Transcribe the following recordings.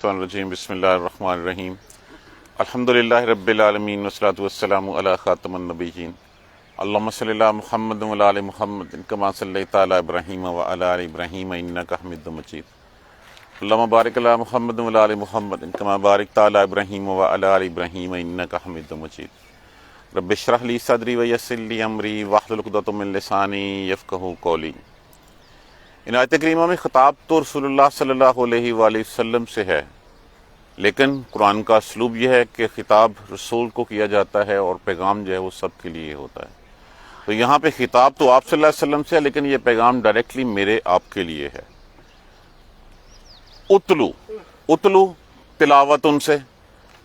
الشیطان الرجیم بسم اللہ الرحمن الرحیم الحمدللہ رب العالمین والصلاة والسلام علی خاتم النبیین اللہم صلی علی محمد وعلی آل محمد کما صلیت علی ابراہیم وعلی آل ابراہیم انک حمید مجید اللہم بارک علی محمد وعلی آل محمد کما بارکت علی ابراہیم وعلی آل ابراہیم انک حمید مجید رب اشرح لی صدری ویسر لی امری واحلل عقدۃ من لسانی یفقہوا قولی۔ ان آیت کریمہ میں خطاب تو رسول اللہ صلی اللہ علیہ وآلہ وسلم سے ہے، لیکن قرآن کا اسلوب یہ ہے کہ خطاب رسول کو کیا جاتا ہے اور پیغام جو ہے وہ سب کے لیے ہوتا ہے۔ تو یہاں پہ خطاب تو آپ صلی اللہ علیہ وسلم سے ہے، لیکن یہ پیغام ڈائریکٹلی میرے آپ کے لیے ہے۔ اتلو تلاوت ان سے،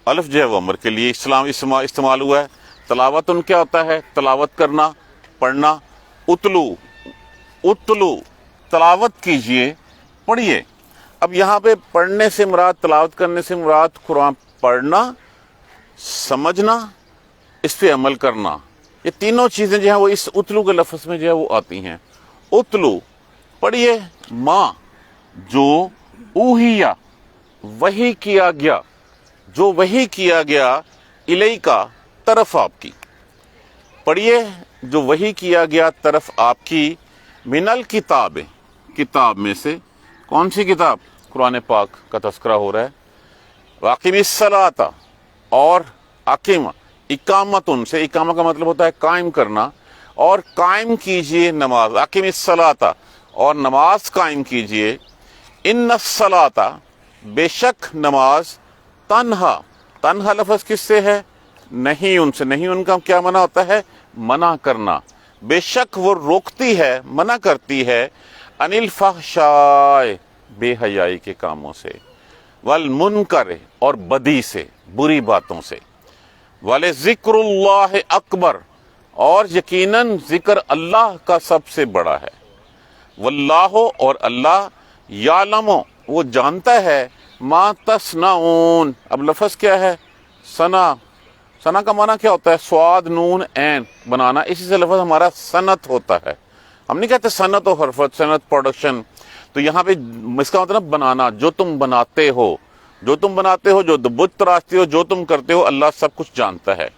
الف جو ہے وہ امر کے لیے استعمال ہوا ہے۔ تلاوت ان کیا ہوتا ہے؟ تلاوت کرنا، پڑھنا۔ اتلو تلاوت کیجئے، پڑھیے۔ اب یہاں پہ پڑھنے سے مراد، تلاوت کرنے سے مراد قرآن پڑھنا، سمجھنا، اس پہ عمل کرنا، یہ تینوں چیزیں جو ہیں وہ اس اتلو کے لفظ میں جو ہے وہ آتی ہیں۔ اتلو پڑھیے، ماں جو اوہیا وحی کیا گیا، جو وحی کیا گیا، الیکا طرف آپ کی، پڑھیے جو وحی کیا گیا طرف آپ کی، من الکتاب کتاب میں سے۔ کون سی کتاب؟ قرآن پاک کا تذکرہ ہو رہا ہے۔ واقیم الصلاۃ، اور اقیم اقامت ان سے، اقامہ کا مطلب ہوتا ہے قائم کرنا، اور قائم کیجئے نماز۔ اقیم الصلاۃ، اور نماز قائم کیجئے۔ ان الصلاۃ، بے شک نماز، تنہا لفظ کس سے ہے؟ نہیں ان سے۔ نہیں ان کا کیا منع ہوتا ہے؟ منع کرنا۔ بے شک وہ روکتی ہے، منع کرتی ہے، عن الفحشاء، بے حیائی کے کاموں سے، والمنکر، اور بدی سے، بری باتوں سے، ولذکر اللہ اکبر، اور یقیناً ذکر اللہ کا سب سے بڑا ہے۔ واللہ، اور اللہ، یعلم، وہ جانتا ہے، ما تصنعون، اب لفظ کیا ہے؟ ثنا کا معنی کیا ہوتا ہے؟ سواد نون عین بنانا، اسی سے لفظ ہمارا صنعت ہوتا ہے۔ ہم نہیں کہتے صنعت و حرفت، صنعت پروڈکشن، تو یہاں پہ اس کا مطلب بنانا، جو تم بناتے ہو، جو بت تراشتے ہو، جو تم کرتے ہو، اللہ سب کچھ جانتا ہے۔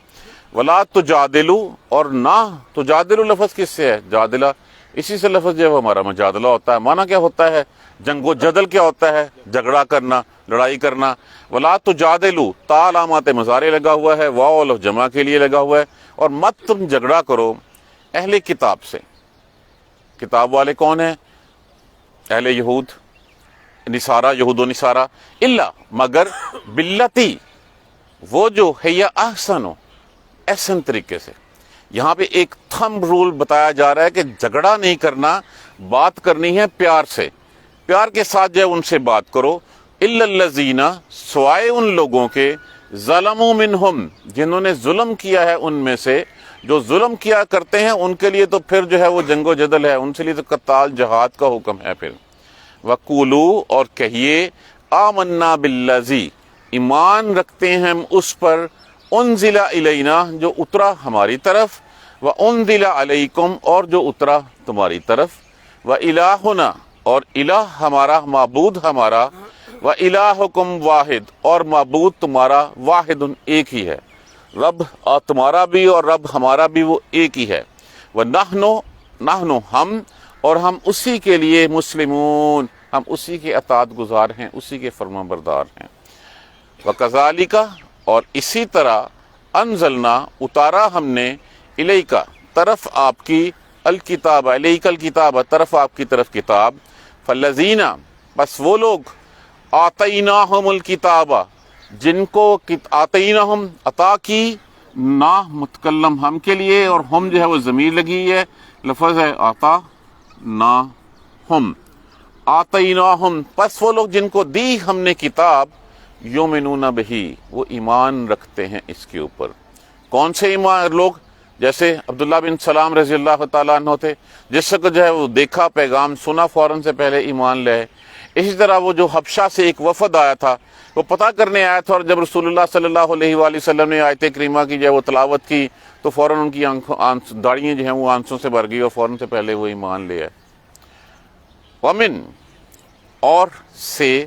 ولا تجادلوا، اور نہ تجادلوا لفظ کس سے ہے؟ جادلہ، اسی سے لفظ جو ہے ہمارا مجادلہ ہوتا ہے۔ معنی کیا ہوتا ہے؟ جنگ و جدل کیا ہوتا ہے؟ جھگڑا کرنا، لڑائی کرنا۔ ولا تجادلوا، تا علامات مضارع لگا ہوا ہے، واو الف جمع کے لیے لگا ہوا ہے، اور مت تم جھگڑا کرو اہل کتاب سے۔ کتاب والے کون ہیں؟ اہل یہود، نصارہ، یہود و نصارہ، الا، مگر، باللتی، وہ جو ہے یا احسن، احسن طریقے سے۔ یہاں پہ ایک تھمب رول بتایا جا رہا ہے کہ جھگڑا نہیں کرنا، بات کرنی ہے پیار سے، پیار کے ساتھ جو ہے ان سے بات کرو۔ الا الذین، سوائے ان لوگوں کے، ظلموا منہم، جنہوں نے ظلم کیا ہے ان میں سے۔ جو ظلم کیا کرتے ہیں ان کے لیے تو پھر جو ہے وہ جنگ و جدل ہے، ان سے لیے تو قتال جہاد کا حکم ہے۔ پھر وَقُولُوا، اور کہیے، آمنا بالذی، ایمان رکھتے ہیں ہم اس پر، انزل الینا، جو اترا ہماری طرف، وانزل علیکم، اور جو اترا تمہاری طرف، وإلہنا، اور الہ ہمارا، معبود ہمارا، وإلہکم واحد، اور معبود تمہارا، واحد، ایک ہی ہے۔ رب تمہارا بھی اور رب ہمارا بھی وہ ایک ہی ہے۔ وَنَحْنُ، ہم، اور ہم اسی کے لیے، مسلمون، ہم اسی کے اطاعت گزار ہیں، اسی کے فرما بردار ہیں۔ وَكَذَلِكَ، اور اسی طرح، انزلنا، اتارا ہم نے، الیکا، طرف آپ کی، الکتاب، الیکا الکتاب، طرف آپ کی طرف کتاب، فالذین، بس وہ لوگ، آتیناہم الکتاب، جن کو آتیناہم، عطا کی، نا متکلم ہم کے لیے، اور ہم جو ہے وہ ضمیر لگی ہے، لفظ ہے آتا نا ہم، آتیناہم، پس وہ لوگ جن کو دی ہم نے کتاب، یؤمنون بہی، وہ ایمان رکھتے ہیں اس کے اوپر۔ کون سے ایمان لوگ؟ جیسے عبداللہ بن سلام رضی اللہ تعالیٰ عنہ تھے، جس وقت جو ہے وہ دیکھا پیغام، سنا، فوراً سے پہلے ایمان لے۔ اسی طرح وہ جو حبشہ سے ایک وفد آیا تھا، وہ پتہ کرنے آیا تھا، اور جب رسول اللہ صلی اللہ علیہ وآلہ وسلم نے آیت کریمہ کی جو ہے وہ تلاوت کی، تو فوراً ان کی داڑیاں جو ہیں وہ آنسوں سے بھر گئی، اور فوراً سے پہلے وہ ایمان لے آئے۔ ومن، اور سے،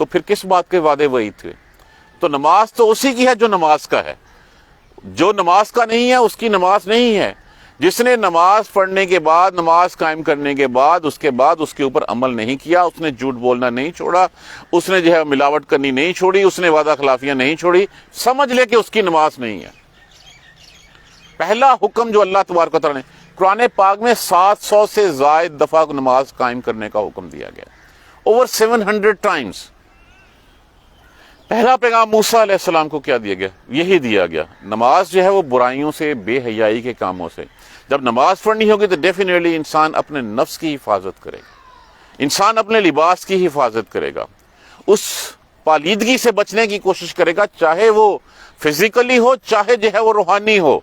تو پھر کس بات کے وعدے وہی تھے؟ تو نماز تو اسی کی ہے جو نماز کا ہے، جو نماز کا نہیں ہے اس کی نماز نہیں ہے۔ جس نے نماز پڑھنے کے بعد، نماز قائم کرنے کے بعد اس کے اوپر عمل نہیں کیا، اس نے جھوٹ بولنا نہیں چھوڑا، اس نے جو ہے ملاوٹ کرنی نہیں چھوڑی، اس نے وعدہ خلافیاں نہیں چھوڑی، سمجھ لے کہ اس کی نماز نہیں ہے۔ پہلا حکم جو اللہ تبارک و تعالیٰ نے قرآن پاک میں 700 سے زائد دفعہ نماز قائم کرنے کا حکم دیا گیا، اوور 700 ٹائمز۔ پہلا پیغام موسیٰ علیہ السلام کو کیا دیا گیا؟ یہی دیا گیا، نماز جو ہے وہ برائیوں سے، بے حیائی کے کاموں سے۔ جب نماز پڑھنی ہوگی تو ڈیفینیٹلی انسان اپنے نفس کی حفاظت کرے گا، انسان اپنے لباس کی حفاظت کرے گا، اس پالیدگی سے بچنے کی کوشش کرے گا، چاہے وہ فزیکلی ہو چاہے جو ہے وہ روحانی ہو،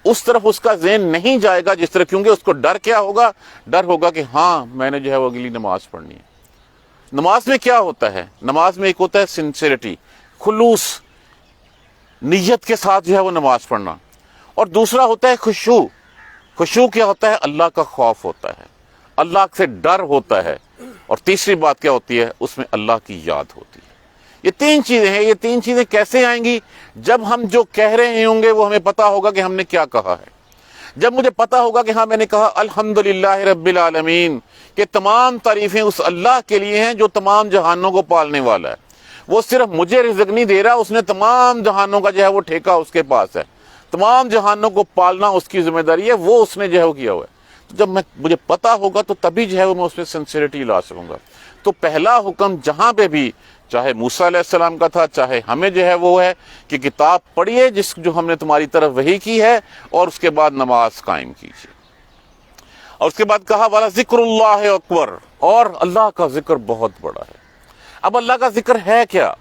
اس طرف اس کا ذہن نہیں جائے گا جس طرح، کیونکہ اس کو ڈر کیا ہوگا؟ ڈر ہوگا کہ ہاں میں نے جو ہے وہ اگلی نماز پڑھنی ہے۔ نماز میں کیا ہوتا ہے؟ نماز میں ایک ہوتا ہے سنسیریٹی، خلوص، نیت کے ساتھ جو ہے وہ نماز پڑھنا، اور دوسرا ہوتا ہے خشوع۔ خشوع کیا ہوتا ہے؟ اللہ کا خوف ہوتا ہے، اللہ سے ڈر ہوتا ہے، اور تیسری بات کیا ہوتی ہے؟ اس میں اللہ کی یاد ہوتی ہے۔ یہ تین چیزیں ہیں۔ یہ تین چیزیں کیسے آئیں گی؟ جب ہم جو کہہ رہے ہوں گے وہ ہمیں پتا ہوگا کہ ہم نے کیا کہا ہے۔ جب مجھے پتا ہوگا کہ ہاں میں نے کہا الحمدللہ رب العالمین، کہ تمام تعریفیں اس اللہ کے لیے ہیں جو تمام جہانوں کو پالنے والا ہے، وہ صرف مجھے رزق نہیں دے رہا، اس نے تمام جہانوں کا جو ہے وہ ٹھیکہ اس کے پاس ہے، تمام جہانوں کو پالنا اس کی ذمہ داری ہے، وہ اس نے جو ہے وہ کیا ہوا ہے۔ تو جب مجھے پتا ہوگا تو تبھی جو ہے وہ میں اس میں سنسیریٹی لا سکوں گا۔ تو پہلا حکم جہاں پہ بھی، چاہے موسیٰ علیہ السلام کا تھا، چاہے ہمیں جو ہے وہ ہے کہ کتاب پڑھیے جو ہم نے تمہاری طرف وحی کی ہے، اور اس کے بعد نماز قائم کیجیے۔ اور اس کے بعد کہا والا ذکر اللہ اکبر، اور اللہ کا ذکر بہت بڑا ہے۔ اب اللہ کا ذکر ہے کیا؟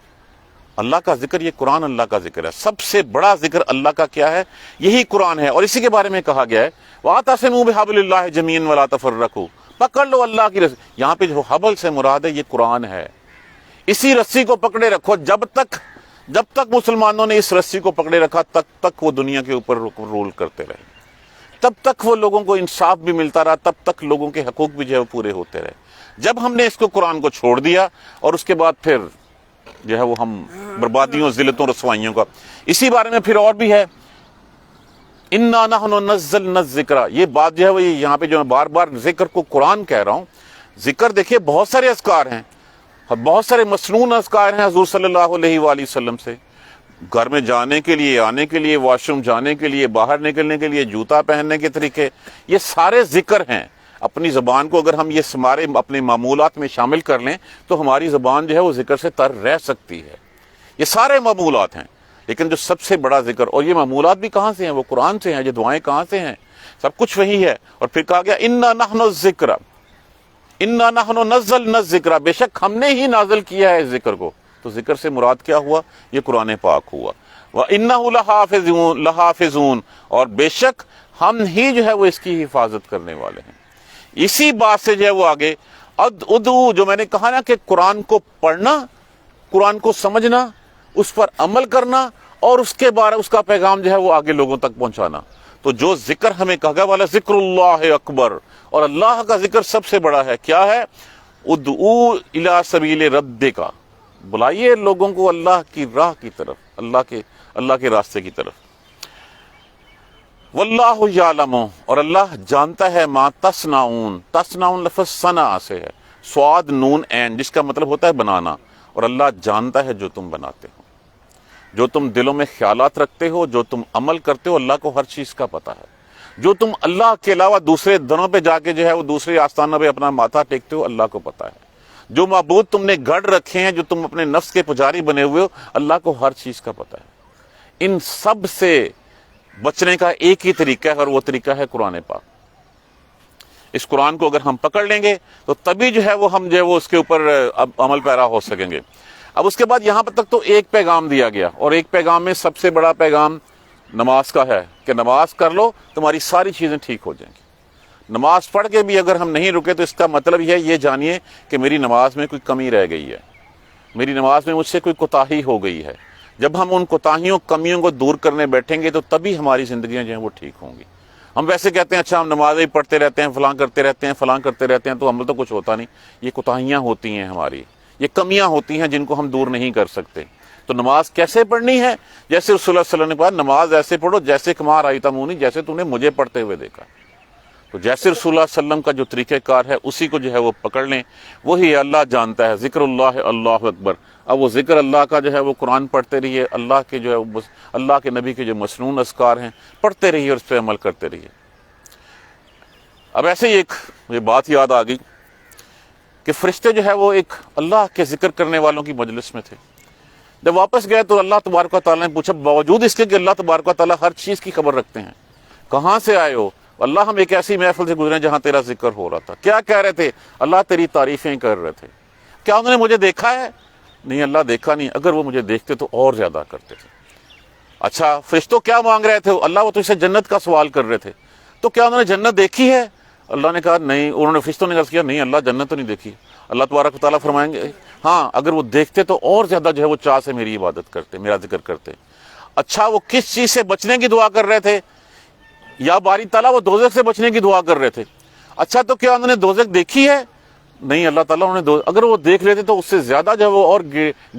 اللہ کا ذکر، یہ قرآن اللہ کا ذکر ہے۔ سب سے بڑا ذکر اللہ کا کیا ہے؟ یہی قرآن ہے، اور اسی کے بارے میں کہا گیا ہے وَاعْتَصِمُوا بِحَبْلِ اللَّهِ جَمِيعًا وَلَا تَفَرَّقُوا، پکڑ لو اللہ کی رسی۔ یہاں پہ جو حبل سے مراد ہے یہ قرآن ہے، اسی رسی کو پکڑے رکھو۔ جب تک مسلمانوں نے اس رسی کو پکڑے رکھا تب تک وہ دنیا کے اوپر رول کرتے رہے، تب تک وہ لوگوں کو انصاف بھی ملتا رہا، تب تک لوگوں کے حقوق بھی جو ہے پورے ہوتے رہے۔ جب ہم نے اس کو قرآن کو چھوڑ دیا، اور اس کے بعد پھر جو ہے وہ ہم بربادیوں، ذلتوں، رسوائیوں کا، اسی بارے میں پھر اور بھی ہے اِنَّا نَحْنُ نَزَّلْنَا الذِّكْرَ۔ یہ بات جو ہے وہ یہاں پہ جو میں بار بار ذکر کو قرآن کہہ رہا ہوں۔ ذکر دیکھیے بہت سارے اذکار ہیں، بہت سارے مسنون اذکار ہیں حضور صلی اللہ علیہ وآلہ وسلم سے، گھر میں جانے کے لیے، آنے کے لیے، واش روم جانے کے لیے، باہر نکلنے کے لیے، جوتا پہننے کے طریقے، یہ سارے ذکر ہیں۔ اپنی زبان کو اگر ہم یہ ہمارے اپنے معمولات میں شامل کر لیں تو ہماری زبان جو ہے وہ ذکر سے تر رہ سکتی ہے۔ یہ سارے معمولات ہیں، لیکن جو سب سے بڑا ذکر، اور یہ معمولات بھی کہاں سے ہیں؟ وہ قرآن سے ہیں۔ یہ دعائیں کہاں سے ہیں؟ سب کچھ وہی ہے۔ اور پھر کہا گیا اِنَّا نَحْنُ الذِّكْرَ اِنَّا نَحْنُ نَزَّلْنَا الذِّكْرَ، بے شک ہم نے ہی نازل کیا ہے اس ذکر کو۔ تو ذکر سے مراد کیا ہوا؟ یہ قرآن پاک ہوا۔ وَإِنَّهُ لَحَافِظُونَ، اور بے شک ہم ہی جو ہے وہ اس کی حفاظت کرنے والے ہیں۔ اسی بات سے جو ہے وہ آگے ادعو، جو میں نے کہا نا کہ قرآن کو پڑھنا، قرآن کو سمجھنا، اس پر عمل کرنا، اور اس کے بارے اس کا پیغام جو ہے وہ آگے لوگوں تک پہنچانا۔ تو جو ذکر ہمیں کہا گیا والا ذکر اللہ اکبر، اور اللہ کا ذکر سب سے بڑا ہے، کیا ہے؟ ادعو الی سبیل ربک، بلائیے لوگوں کو اللہ کی راہ کی طرف، اللہ کے راستے کی طرف۔ واللہ یعلم، اور اللہ جانتا ہے ما تصنعون، تصنعون لفظ صنع سے ہے، صاد نون عین، جس کا مطلب ہوتا ہے بنانا، اور اللہ جانتا ہے جو تم بناتے ہو، جو تم دلوں میں خیالات رکھتے ہو، جو تم عمل کرتے ہو، اللہ کو ہر چیز کا پتہ ہے۔ جو تم اللہ کے علاوہ دوسرے دنوں پہ جا کے جو ہے وہ دوسرے آستانوں پہ اپنا ماتھا ٹیکتے ہو، اللہ کو پتہ ہے۔ جو معبود تم نے گھڑ رکھے ہیں، جو تم اپنے نفس کے پجاری بنے ہوئے ہو، اللہ کو ہر چیز کا پتہ ہے۔ ان سب سے بچنے کا ایک ہی طریقہ ہے، اور وہ طریقہ ہے قرآن پاک۔ اس قرآن کو اگر ہم پکڑ لیں گے تو تبھی جو ہے وہ ہم جو ہے وہ اس کے اوپر عمل پیرا ہو سکیں گے۔ اب اس کے بعد یہاں تک تو ایک پیغام دیا گیا، اور ایک پیغام میں سب سے بڑا پیغام نماز کا ہے کہ نماز کر لو، تمہاری ساری چیزیں ٹھیک ہو جائیں گی۔ نماز پڑھ کے بھی اگر ہم نہیں رکے تو اس کا مطلب یہ جانیے کہ میری نماز میں کوئی کمی رہ گئی ہے، میری نماز میں مجھ سے کوئی کوتاہی ہو گئی ہے۔ جب ہم ان کوتاہیوں، کمیوں کو دور کرنے بیٹھیں گے تو تبھی ہماری زندگیاں جو ہیں وہ ٹھیک ہوں گی۔ ہم ویسے کہتے ہیں اچھا ہم نمازیں ہی پڑھتے رہتے ہیں، فلاں کرتے رہتے ہیں، فلاں کرتے رہتے ہیں، تو عمل تو کچھ ہوتا نہیں۔ یہ کوتاہیاں ہوتی ہیں ہماری، یہ کمیاں ہوتی ہیں جن کو ہم دور نہیں کر سکتے. تو نماز کیسے پڑھنی ہے؟ جیسے رسول اللہ صلی اللہ علیہ وسلم نے کہا نماز ایسے پڑھو جیسے کما رأیتمونی، جیسے تو نے مجھے پڑھتے ہوئے دیکھا. تو جیسے رسول اللہ صلی اللہ علیہ وسلم کا جو طریقہ کار ہے اسی کو جو ہے وہ پکڑ لیں. وہی اللہ جانتا ہے. ذکر اللہ اللہ اکبر. اب وہ ذکر اللہ کا جو ہے وہ قرآن پڑھتے رہیے، اللہ کے جو ہے اللہ کے نبی کے جو مسنون اذکار ہیں پڑھتے رہیے اور اس پہ عمل کرتے رہیے. اب ایسے ہی ایک یہ بات یاد آ گئی کہ فرشتے جو ہے وہ ایک اللہ کے ذکر کرنے والوں کی مجلس میں تھے. جب واپس گئے تو اللہ تبارک و تعالیٰ نے پوچھا، باوجود اس کے کہ اللہ تبارک و تعالیٰ ہر چیز کی خبر رکھتے ہیں، کہاں سے آئے ہو؟ اللہ ہم ایک ایسی محفل سے گزرے جہاں تیرا ذکر ہو رہا تھا. کیا کہہ رہے تھے؟ اللہ تیری تعریفیں کر رہے تھے. کیا انہوں نے مجھے دیکھا ہے؟ نہیں، اللہ دیکھا نہیں. اگر وہ مجھے دیکھتے تو اور زیادہ کرتے تھے. اچھا فرشتوں کیا مانگ رہے تھے؟ اللہ وہ تجھ سے جنت کا سوال کر رہے تھے. تو کیا انہوں نے جنت دیکھی ہے؟ اللہ نے کہا نہیں. انہوں نے فرشتوں نے عرض کیا نہیں اللہ جنت تو نہیں دیکھی. اللہ تبارک و تعالیٰ فرمائیں گے ہاں اگر وہ دیکھتے تو اور زیادہ جو ہے وہ چاہ سے میری عبادت کرتے، میرا ذکر کرتے. اچھا وہ کس چیز سے بچنے کی دعا کر رہے تھے؟ یا باری تعالیٰ وہ دوزخ سے بچنے کی دعا کر رہے تھے. اچھا تو کیا انہوں نے دوزخ دیکھی ہے؟ نہیں اللہ تعالیٰ انہوں نے اگر وہ دیکھ لیتے تو اس سے زیادہ جو وہ اور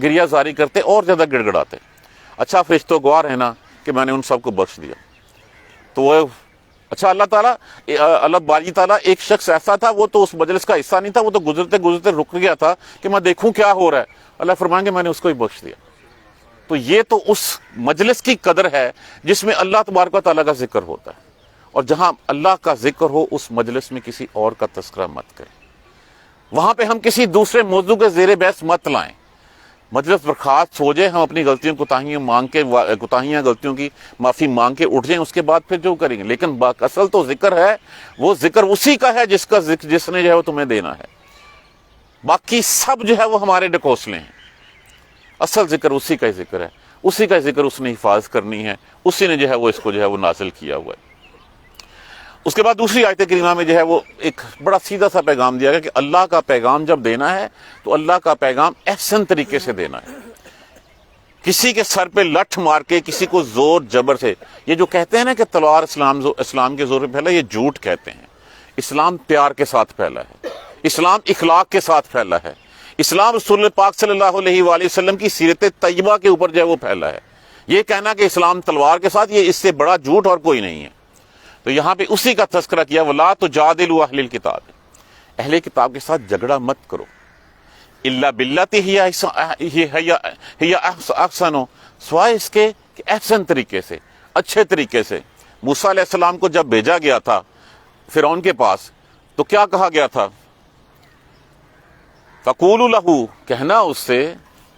گریہ زاری کرتے اور زیادہ گڑ گڑاتے. اچھا فرشتوں گواہ رہنا کہ میں نے ان سب کو بخش دیا. تو وہ اچھا اللہ باری تعالیٰ ایک شخص ایسا تھا وہ تو اس مجلس کا حصہ نہیں تھا، وہ تو گزرتے گزرتے رک گیا تھا کہ میں دیکھوں کیا ہو رہا ہے. اللہ فرمائیں گے میں نے اس کو ہی بخش دیا. تو یہ تو اس مجلس کی قدر ہے جس میں اللہ تبارک و تعالیٰ کا ذکر ہوتا ہے. اور جہاں اللہ کا ذکر ہو اس مجلس میں کسی اور کا تذکرہ مت کریں. وہاں پہ ہم کسی دوسرے موضوع کے زیر بحث مت لائیں. مجلس برخاست ہو جائے، ہم اپنی غلطیوں کوتاہیاں غلطیوں کی معافی مانگ کے اٹھ جائیں، اس کے بعد پھر جو کریں گے. لیکن اصل تو ذکر ہے، وہ ذکر اسی کا ہے جس نے جو ہے وہ تمہیں دینا ہے. باقی سب جو ہے وہ ہمارے ڈکوسلے ہیں. اصل ذکر اسی کا ہی ذکر ہے، اسی کا ذکر اس نے حفاظت کرنی ہے، اسی نے جو ہے وہ اس کو جو ہے وہ نازل کیا ہوا ہے. اس کے بعد دوسری آیت کریمہ میں جو ہے وہ ایک بڑا سیدھا سا پیغام دیا گیا کہ اللہ کا پیغام جب دینا ہے تو اللہ کا پیغام احسن طریقے سے دینا ہے. کسی کے سر پہ لٹھ مار کے، کسی کو زور جبر سے. یہ جو کہتے ہیں نا کہ تلوار اسلام کے زور پہ پھیلا، یہ جھوٹ کہتے ہیں. اسلام پیار کے ساتھ پھیلا ہے، اسلام اخلاق کے ساتھ پھیلا ہے، اسلام رسول پاک صلی اللہ علیہ وآلہ وسلم کی سیرت طیبہ کے اوپر جو ہے وہ پھیلا ہے. یہ کہنا کہ اسلام تلوار کے ساتھ، یہ اس سے بڑا جھوٹ اور کوئی نہیں ہے. تو یہاں پہ اسی کا تذکرہ کیا، وَلَا تُجَادِلُوا أَهْلَ الْكِتَابِ، اہل کتاب کے ساتھ جھگڑا مت کرو. إِلَّا بِالَّتِي هِيَ أَحْسَنُ، سوائے اس کے کہ احسن طریقے سے، اچھے طریقے سے. موسیٰ علیہ السلام کو جب بھیجا گیا تھا فرعون کے پاس تو کیا کہا گیا تھا؟ فَقُولُوا لَهُ، کہنا اس سے،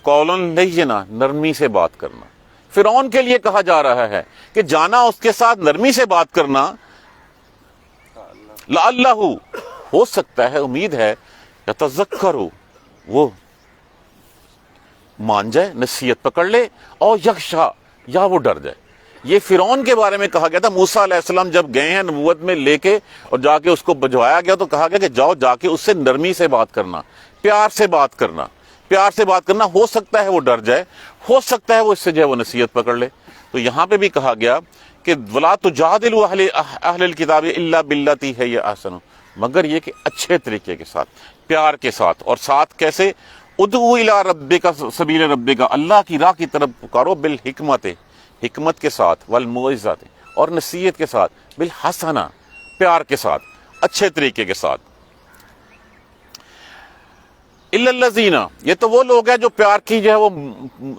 قَوْلًا لَيِّنًا، نرمی سے بات کرنا. فرعون کے لیے کہا جا رہا ہے کہ جانا اس کے ساتھ نرمی سے بات کرنا. لَعَلَّهُ، ہو سکتا ہے، امید ہے، يَتَذَكَّرُ، وہ مان جائے، نصیحت پکڑ لے، اور یخشا، یا وہ ڈر جائے. یہ فرعون کے بارے میں کہا گیا تھا. موسیٰ علیہ السلام جب گئے ہیں نبوت میں لے کے اور جا کے اس کو بجوایا گیا تو کہا گیا کہ جاؤ جا کے اس سے نرمی سے بات کرنا، پیار سے بات کرنا، پیار سے بات کرنا. ہو سکتا ہے وہ ڈر جائے، ہو سکتا ہے وہ اس سے جو ہے وہ نصیحت پکڑ لے. تو یہاں پہ بھی کہا گیا کہ وَلَا تُجَادِلُوا أَهْلَ الْكِتَابِ إِلَّا بِالَّتِي هِيَ أَحْسَنُ، مگر یہ کہ اچھے طریقے کے ساتھ، پیار کے ساتھ. اور ساتھ کیسے؟ ادعو الی ربک سبیل ربک، اللہ کی راہ کی طرف پکارو، بالحکمت، حکمت کے ساتھ، والموعظۃ، اور نصیحت کے ساتھ، بالحسنہ، پیار کے ساتھ، اچھے طریقے کے ساتھ. الا الذین، یہ تو وہ لوگ ہیں جو پیار کی جو ہے وہ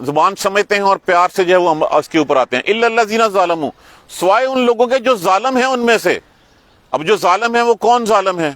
زبان سمجھتے ہیں اور پیار سے جو ہے وہ اس کے اوپر آتے ہیں. الا الذین ظلموا، سوائے ان لوگوں کے جو ظالم ہیں ان میں سے. اب جو ظالم ہیں وہ کون ظالم ہیں؟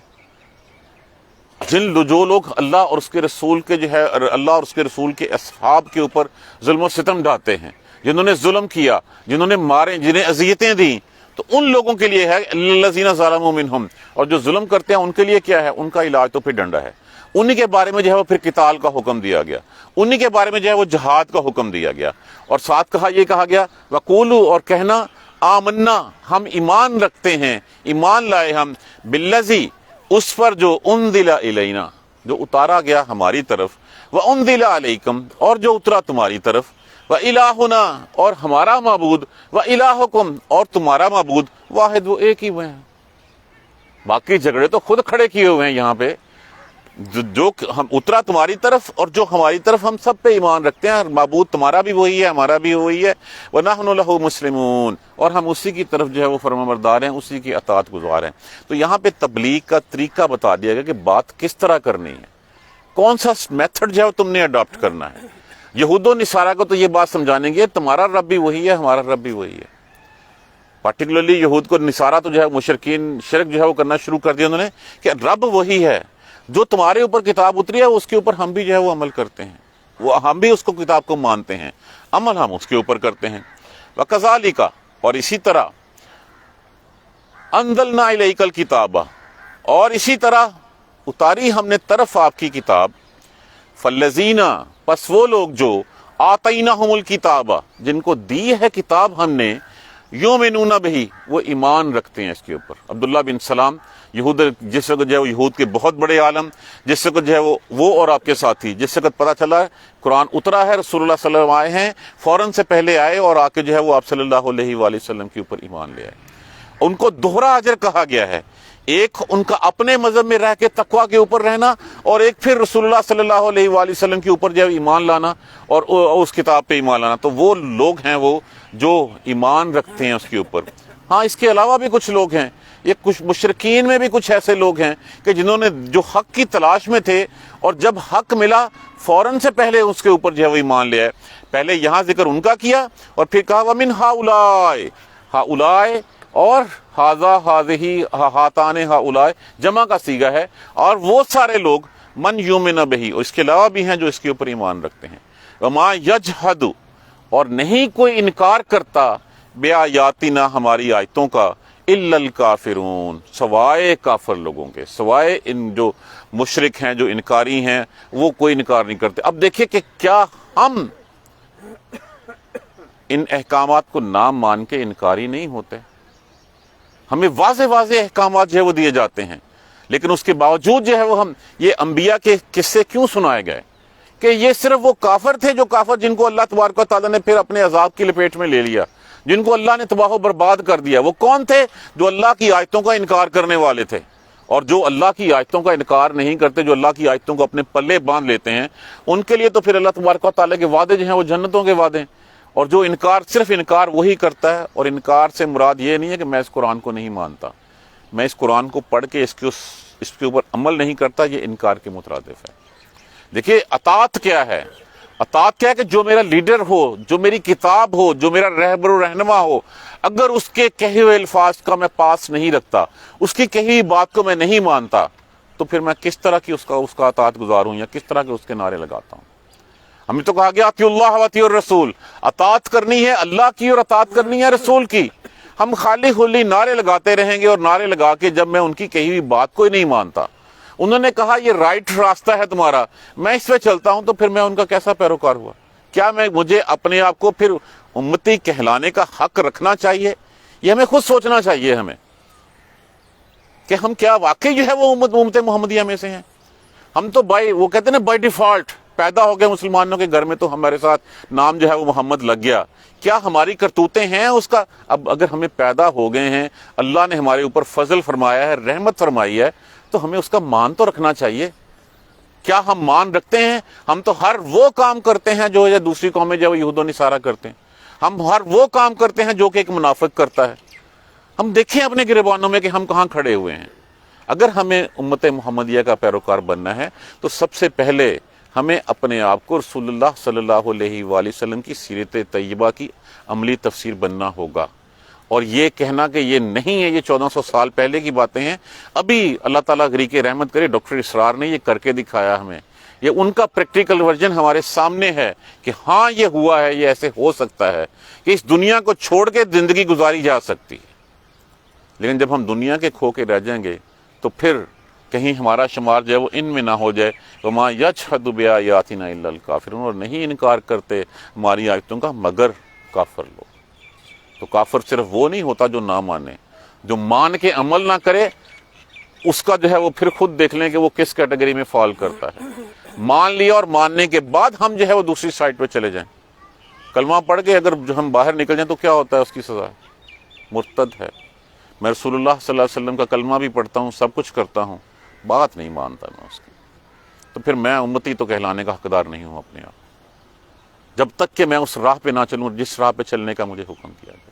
جو لوگ اللہ اور اس کے رسول کے جو ہے اللہ اور اس کے رسول کے اصحاب کے اوپر ظلم و ستم ڈھاتے ہیں، جنہوں نے ظلم کیا، جنہوں نے مارے، جنہیں اذیتیں دیں. تو ان لوگوں کے لیے ہے الذین ظلموا منہم، اور جو ظلم کرتے ہیں ان کے لیے کیا ہے؟ ان کا علاج تو پھر ڈنڈا ہے. انہی کے بارے میں جو ہے وہ پھر قتال کا حکم دیا گیا، انہی کے بارے میں جو ہے وہ جہاد کا حکم دیا گیا. اور ساتھ یہ کہا گیا وَقُولُوا، اور کہنا، آمنا، ہم ایمان رکھتے ہیں، ایمان لائے ہم، بالذی، اس پر جو انزل الینا، جو اتارا گیا ہماری طرف، وانزل علیکم، اور جو اترا تمہاری طرف، وإلہنا، اور ہمارا معبود، وإلہکم، اور تمہارا معبود، واحد، وہ ایک ہی ہوئے ہیں. باقی جھگڑے تو خود کھڑے کیے ہوئے ہیں یہاں پہ. جو ہم اترا تمہاری طرف اور جو ہماری طرف ہم سب پہ ایمان رکھتے ہیں، معبود تمہارا بھی وہی ہے، ہمارا بھی وہی ہے، وَنَحْنُ لَهُ مُسْلِمُونَ، اور ہم اسی کی طرف جو ہے وہ فرمانبردار ہیں، اسی کی اطاعت گزار ہیں۔ تو یہاں پہ تبلیغ کا طریقہ بتا دیا گیا کہ بات کس طرح کرنی ہے، کون سا میتھڈ جو ہے وہ تم نے اڈاپٹ کرنا ہے۔ یہود و نصارہ کو تو یہ بات سمجھانے گے تمہارا رب بھی وہی ہے، ہمارا رب بھی وہی ہے۔ پارٹیکولرلی یہود کو نصارہ تو جو ہے مشرکین شرک جو ہے وہ کرنا شروع کر دیا انہوں نے کہ رب وہی ہے، جو تمہارے اوپر کتاب اتری ہے اس کے اوپر ہم بھی جو ہے وہ عمل کرتے ہیں، وہ ہم بھی اس کو کتاب کو مانتے ہیں، عمل ہم اس کے اوپر کرتے ہیں۔ وَكَذَلِكَ، اور اسی طرح أَنزَلْنَا إِلَيْكَ الْكِتَابَ، اور اسی طرح اتاری ہم نے طرف آپ کی کتاب، فَالَّذِينَ، پس وہ لوگ جو آتَيْنَهُمُ الْكِتَابَ، جن کو دی ہے کتاب ہم نے، یؤمنون بہ، وہ ایمان رکھتے ہیں اس کے اوپر۔ عبداللہ بن سلام یہود، جس وقت جو ہے وہ یہود کے بہت بڑے عالم، جس وقت جو ہے وہ اور آپ کے ساتھی، جس وقت پتہ چلا قرآن اترا ہے، رسول اللہ صلی اللہ علیہ وسلم آئے ہیں، فوراً سے پہلے آئے اور آ کے جو ہے وہ آپ صلی اللہ علیہ وآلہ وسلم کے اوپر ایمان لے آئے۔ ان کو دوہرا اجر کہا گیا ہے، ایک ان کا اپنے مذہب میں رہ کے تقویٰ کے اوپر رہنا، اور ایک پھر رسول اللہ صلی اللہ علیہ وآلہ وسلم کے اوپر جو ہے ایمان لانا اور اس کتاب پہ ایمان لانا۔ تو وہ لوگ ہیں وہ جو ایمان رکھتے ہیں اس کے اوپر۔ ہاں، اس کے علاوہ بھی کچھ لوگ ہیں، یہ کچھ مشرکین میں بھی کچھ ایسے لوگ ہیں کہ جنہوں نے جو حق کی تلاش میں تھے اور جب حق ملا فوراً سے پہلے اس کے اوپر جو ہے وہ ایمان لے آئے۔ پہلے یہاں ذکر ان کا کیا اور پھر کہا وَمِنْ هَؤُلَاءِ، ہؤلاء اور ہذا ہذہ ہاتان ہؤلاء جمع کا صیغہ ہے، اور وہ سارے لوگ من یؤمن بہ، اور اس کے علاوہ بھی ہیں جو اس کے اوپر ایمان رکھتے ہیں۔ وما یجحد، اور نہیں کوئی انکار کرتا، بآیاتنا، ہماری آیتوں کا، الا الکافرون، سوائے کافر لوگوں کے، سوائے ان جو مشرک ہیں، جو انکاری ہیں، وہ کوئی انکار نہیں کرتے۔ اب دیکھیں کہ کیا ہم ان احکامات کو نہ مان کے انکاری نہیں ہوتے؟ ہمیں واضح واضح احکامات جو ہے وہ دیے جاتے ہیں، لیکن اس کے باوجود جو ہے وہ ہم یہ انبیاء کے قصے کیوں سنائے گئے کہ یہ صرف وہ کافر تھے، جو کافر جن کو اللہ تبارک و تعالیٰ نے پھر اپنے عذاب کی لپیٹ میں لے لیا، جن کو اللہ نے تباہ و برباد کر دیا۔ وہ کون تھے؟ جو اللہ کی آیتوں کا انکار کرنے والے تھے، اور جو اللہ کی آیتوں کا انکار نہیں کرتے، جو اللہ کی آیتوں کو اپنے پلے باندھ لیتے ہیں، ان کے لیے تو پھر اللہ تبارک و تعالیٰ کے وعدے جو ہیں وہ جنتوں کے وعدے ہیں۔ اور جو انکار، صرف انکار وہی کرتا ہے، اور انکار سے مراد یہ نہیں ہے کہ میں اس قرآن کو نہیں مانتا، میں اس قرآن کو پڑھ کے اس کے اوپر عمل نہیں کرتا، یہ انکار کے مترادف ہے۔ دیکھیے اطاعت کیا ہے؟ اطاعت کیا ہے کہ جو میرا لیڈر ہو، جو میری کتاب ہو، جو میرا رہبر و رہنما ہو، اگر اس کے کہے ہوئے الفاظ کا میں پاس نہیں رکھتا، اس کی کہی ہوئی بات کو میں نہیں مانتا، تو پھر میں کس طرح کی اس کا اطاعت گزار ہوں، یا کس طرح کے اس کے نعرے لگاتا ہوں؟ ہمیں تو کہا گیا اطیعوا اللہ واطیعوا الرسول، اطاعت کرنی ہے اللہ کی اور اطاعت کرنی ہے رسول کی۔ ہم خالی خلی نعرے لگاتے رہیں گے، اور نعرے لگا کے جب میں ان کی کہی ہوئی بات کو ہی نہیں مانتا، انہوں نے کہا یہ رائٹ راستہ ہے تمہارا، میں اس پہ چلتا ہوں، تو پھر میں ان کا کیسا پیروکار ہوا؟ کیا مجھے اپنے آپ کو پھر امتی کہلانے کا حق رکھنا چاہیے؟ یہ ہمیں خود سوچنا چاہیے ہمیں کہ ہم کیا واقعی جو ہے وہ امت محمدیہ میں سے ہیں؟ ہم تو وہ کہتے ہیں نا بائی ڈیفالٹ پیدا ہو گئے مسلمانوں کے گھر میں، تو ہمارے ساتھ نام جو ہے وہ محمد لگ گیا۔ کیا ہماری کرتوتیں ہیں اس کا؟ اب اگر ہمیں پیدا ہو گئے ہیں، اللہ نے ہمارے اوپر فضل فرمایا ہے، رحمت فرمائی ہے، تو ہمیں اس کا مان تو رکھنا چاہیے۔ کیا ہم مان رکھتے ہیں؟ ہم تو ہر وہ کام کرتے ہیں جو دوسری قومیں جو یہود و نصارہ کرتے ہیں، ہم ہر وہ کام کرتے ہیں جو کہ ایک منافق کرتا ہے۔ ہم دیکھیں اپنے گریبانوں میں کہ ہم کہاں کھڑے ہوئے ہیں۔ اگر ہمیں امت محمدیہ کا پیروکار بننا ہے تو سب سے پہلے ہمیں اپنے آپ کو رسول اللہ صلی اللہ علیہ وآلہ وسلم کی سیرت طیبہ کی عملی تفسیر بننا ہوگا، اور یہ کہنا کہ یہ نہیں ہے، یہ 1400 سال پہلے کی باتیں ہیں۔ ابھی اللہ تعالیٰ غریق رحمت کرے ڈاکٹر اسرار نے یہ کر کے دکھایا ہمیں، یہ ان کا پریکٹیکل ورژن ہمارے سامنے ہے کہ ہاں یہ ہوا ہے، یہ ایسے ہو سکتا ہے کہ اس دنیا کو چھوڑ کے زندگی گزاری جا سکتی ہے۔ لیکن جب ہم دنیا کے کھو کے رہ جائیں گے تو پھر کہیں ہمارا شمار جو ہے وہ ان میں نہ ہو جائے، وَمَا يَجْحَدُ بِآيَاتِنَا إِلَّا الْكَافِرُونَ، اور نہیں انکار کرتے ہماری آیتوں کا مگر کافر لوگ۔ تو کافر صرف وہ نہیں ہوتا جو نہ مانے، جو مان کے عمل نہ کرے، اس کا جو ہے وہ پھر خود دیکھ لیں کہ وہ کس کیٹیگری میں فال کرتا ہے۔ مان لیا اور ماننے کے بعد ہم جو ہے وہ دوسری سائٹ پہ چلے جائیں، کلمہ پڑھ کے اگر جو ہم باہر نکل جائیں تو کیا ہوتا ہے؟ اس کی سزا مرتد ہے۔ میں رسول اللہ صلی اللہ علیہ وسلم کا کلمہ بھی پڑھتا ہوں، سب کچھ کرتا ہوں، بات نہیں مانتا میں اس کی۔ تو پھر میں امتی تو کہلانے کا حقدار نہیں ہوں اپنے آپ، جب تک کہ میں اس راہ پہ نہ چلوں جس راہ پہ چلنے کا مجھے حکم کیا گیا۔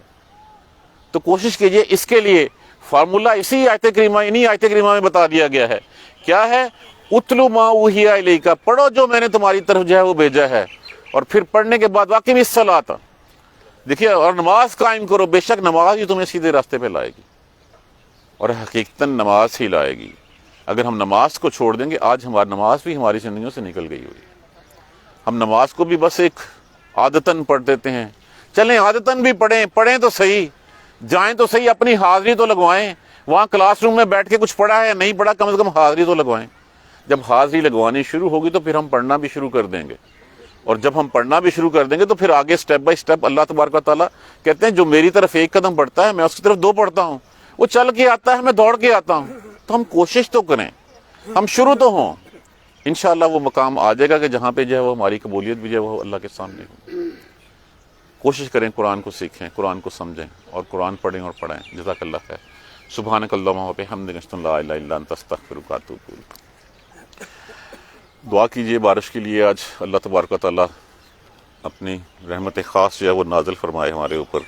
تو کوشش کیجئے، اس کے لیے فارمولہ اسی آیت کریمہ، انہی آیت کریمہ میں بتا دیا گیا ہے۔ کیا ہے؟ اتلو ما اوحی الیک، پڑھو جو میں نے تمہاری طرف جو ہے وہ بھیجا ہے، اور پھر پڑھنے کے بعد واقعی الصلاۃ، دیکھیے، اور نماز قائم کرو، بے شک نماز ہی تمہیں سیدھے راستے پہ لائے گی، اور حقیقتاً نماز ہی لائے گی۔ اگر ہم نماز کو چھوڑ دیں گے، آج ہماری نماز بھی ہماری زندگیوں سے نکل گئی ہوئی، ہم نماز کو بھی بس ایک عادتاً پڑھ دیتے ہیں۔ چلیں عادتاً بھی پڑھیں تو صحیح، جائیں تو صحیح، اپنی حاضری تو لگوائیں، وہاں کلاس روم میں بیٹھ کے کچھ پڑھا ہے نہیں پڑھا، کم از کم حاضری تو لگوائیں۔ جب حاضری لگوانی شروع ہوگی تو پھر ہم پڑھنا بھی شروع کر دیں گے، اور جب ہم پڑھنا بھی شروع کر دیں گے تو پھر آگے سٹیپ بائی سٹیپ اللہ تبارک و تعالیٰ کہتے ہیں جو میری طرف ایک قدم بڑھتا ہے میں اس کی طرف دو بڑھتا ہوں، وہ چل کے آتا ہے میں دوڑ کے آتا ہوں۔ تو ہم کوشش تو کریں، ہم شروع تو ہوں، انشاءاللہ وہ مقام آ جائے گا کہ جہاں پہ جو ہے وہ ہماری قبولیت بھی جو ہے وہ اللہ کے سامنے ہو۔ کوشش کریں قرآن کو سیکھیں، قرآن کو سمجھیں، اور قرآن پڑھیں اور پڑھیں۔ جزاک اللہ خیر۔ سبحانک اللہم و بحمدک، اشہد ان لا الہ الا انت، استغفرک و اتوب الیک۔ دعا کیجئے بارش کے لیے، آج اللہ تبارک و تعالیٰ اپنی رحمت خاص جو ہے وہ نازل فرمائے ہمارے اوپر،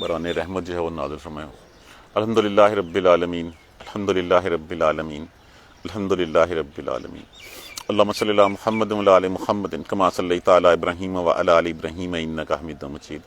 بران رحمت جو ہے وہ نازل فرمائے۔ الحمدللہ رب العالمین، الحمدللہ رب العالمین، الحمدللہ رب العالمین۔ اللہم صلی علی محمد وعلی آل محمد کما صلیت علی ابراہیم وعلی آل ابراہیم انک حمید مجید۔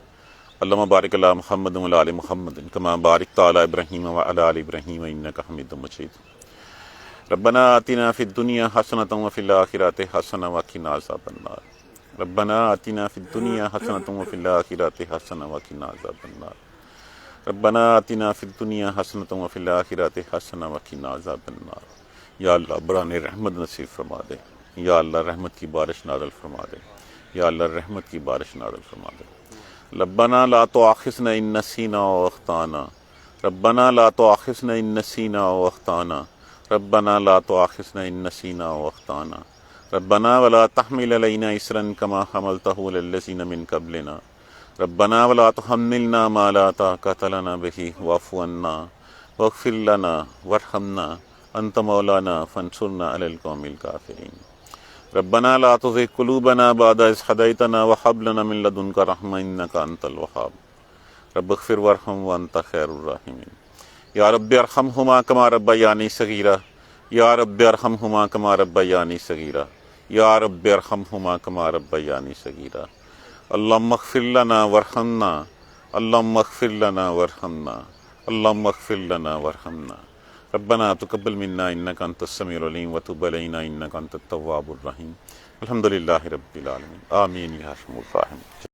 اللہم بارک علی محمد وعلی آل محمد کما بارکت علی ابراہیم وعلی آل ابراہیم انک حمید مجید۔ ربنا آتنا فی الدنیا حسنۃ وفی الآخرۃ حسنۃ وقنا عذاب النار۔ ربنا آتنا فی الدنیا حسنۃ وفی الآخرۃ حسنۃ وقنا عذاب النار۔ ربنا آتنا فی الدنیا حسنۃ وفی الآخرۃ حسنۃ وقنا عذاب النار۔ یا اللہ برہنِ رحمت نصیب فرما دے، یا اللہ رحمت کی بارش نازل فرما دے، یا اللہ رحمت کی بارش نازل فرما دے۔ ربنا لا تؤاخذنا ان نسینا و اخطانا، ربنا لا تؤاخذنا ان نسینا و اخطانا، ربنا لا تؤاخذنا ان نسینا و اخطانا، ربنا ولا تحمل علینا اصرا کما حملتہ علی الذین من قبلنا، ربنا ولا تحملنا ما لا طاقۃ لنا بہ واعف عنا واغفر لنا وارحمنا انت مولانا فانصرنا علی القوم الکافرین۔ ربنا لا تزغ قلوبنا بعد اذ ہدیتنا وہب لنا من لدنک رحمۃ انک انت الوہاب، رب اغفر وارحم وانت خیر الراحمین۔ یا رب ارحمہما کما ربیانی صغیرا، یا رب ارحمہما کما ربیانی صغیرا، یا رب ارحمہما کما ربیانی صغیرا۔ اللہم اغفر لنا وارحمنا، اللہم اغفر لنا وارحمنا، اللہم اغفر لنا وارحمنا۔ ربنا تقبل منا انک انت السمیع العلیم وتب علینا انک انت التواب الرحیم۔ الحمدللہ رب العالمین، آمین یا ارحم الراحمین۔